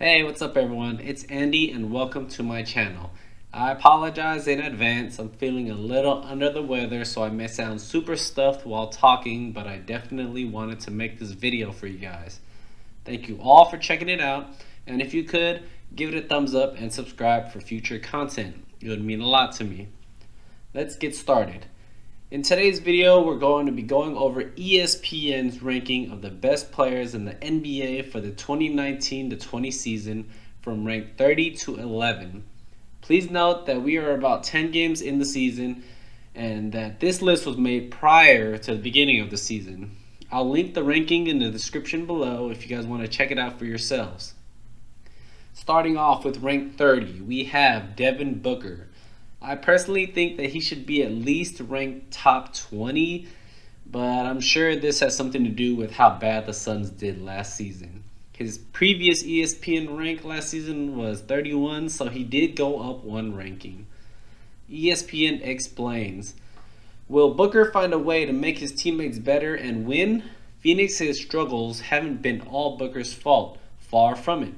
Hey, what's up everyone? It's Andy and welcome to my channel. I apologize in advance. I'm feeling a little under the weather, so I may sound super stuffed while talking, but I definitely wanted to make this video for you guys. Thank you all for checking it out, and if you could, give it a thumbs up and subscribe for future content. It would mean a lot to me. Let's get started. In today's video, we're going to be going over ESPN's ranking of the best players in the NBA for the 2019-20 season from rank 30 to 11. Please note that we are about 10 games in the season and that this list was made prior to the beginning of the season. I'll link the ranking in the description below if you guys want to check it out for yourselves. Starting off with rank 30, we have Devin Booker. I personally think that he should be at least ranked top 20, but I'm sure this has something to do with how bad the Suns did last season. His previous ESPN rank last season was 31, so he did go up one ranking. ESPN explains, will Booker find a way to make his teammates better and win? Phoenix's struggles haven't been all Booker's fault, far from it.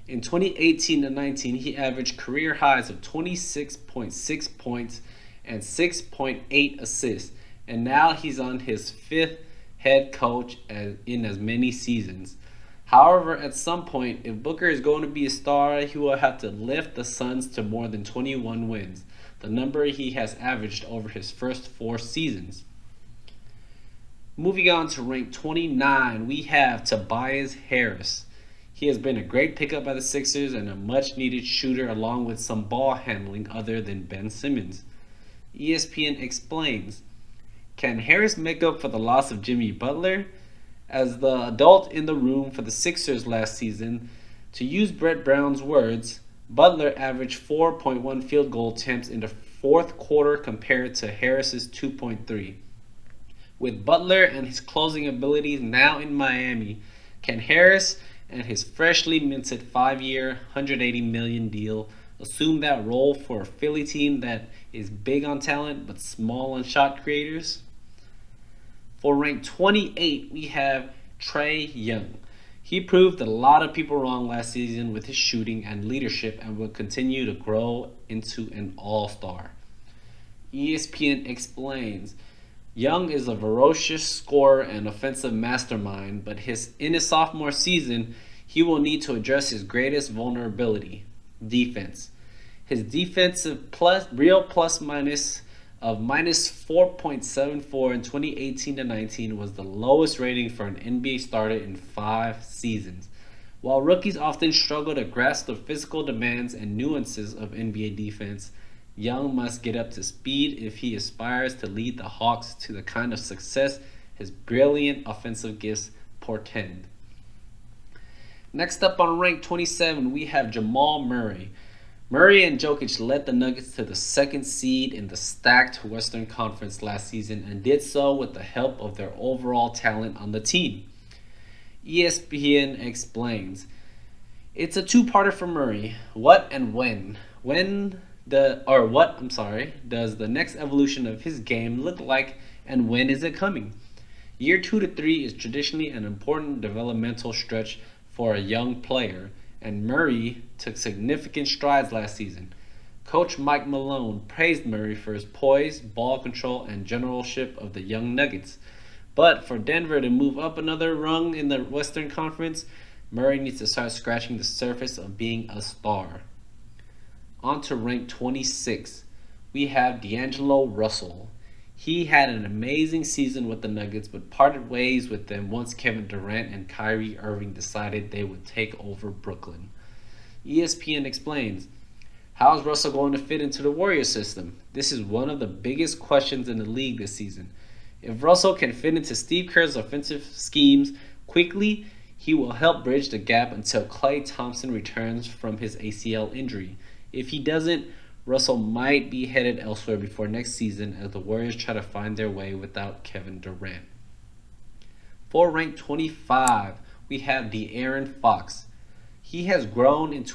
In 2018-19, he averaged career highs of 26.6 points and 6.8 assists, and now he's on his fifth head coach in as many seasons. However, at some point, if Booker is going to be a star, he will have to lift the Suns to more than 21 wins, the number he has averaged over his first 4 seasons. Moving on to rank 29, we have Tobias Harris. He has been a great pickup by the Sixers and a much-needed shooter along with some ball handling other than Ben Simmons. ESPN explains, can Harris make up for the loss of Jimmy Butler? As the adult in the room for the Sixers last season, to use Brett Brown's words, Butler averaged 4.1 field goal attempts in the fourth quarter compared to Harris's 2.3. With Butler and his closing abilities now in Miami, can Harris and his freshly minted 5-year, $180 million deal assume that role for a Philly team that is big on talent but small on shot creators? For rank 28, we have Trae Young. He proved a lot of people wrong last season with his shooting and leadership and will continue to grow into an all-star. ESPN explains, Young is a ferocious scorer and offensive mastermind, but in his sophomore season, he will need to address his greatest vulnerability, defense. His defensive real plus minus of minus 4.74 in 2018-19 was the lowest rating for an NBA starter in 5 seasons. While rookies often struggle to grasp the physical demands and nuances of NBA defense, Young must get up to speed if he aspires to lead the Hawks to the kind of success his brilliant offensive gifts portend. Next up on rank 27, we have Jamal Murray. Murray and Jokic led the Nuggets to the 2nd seed in the stacked Western Conference last season and did so with the help of their overall talent on the team. ESPN explains, it's a two-parter for Murray. What and when? Does the next evolution of his game look like, and when is it coming? Year 2 to 3 is traditionally an important developmental stretch for a young player, and Murray took significant strides last season. Coach Mike Malone praised Murray for his poise, ball control, and generalship of the young Nuggets. But for Denver to move up another rung in the Western Conference, Murray needs to start scratching the surface of being a star. On to rank 26, we have D'Angelo Russell. He had an amazing season with the Nuggets, but parted ways with them once Kevin Durant and Kyrie Irving decided they would take over Brooklyn. ESPN explains, how is Russell going to fit into the Warriors system? This is one of the biggest questions in the league this season. If Russell can fit into Steve Kerr's offensive schemes quickly, he will help bridge the gap until Klay Thompson returns from his ACL injury. If he doesn't, Russell might be headed elsewhere before next season as the Warriors try to find their way without Kevin Durant. For rank 25, we have De'Aaron Fox. He has grown into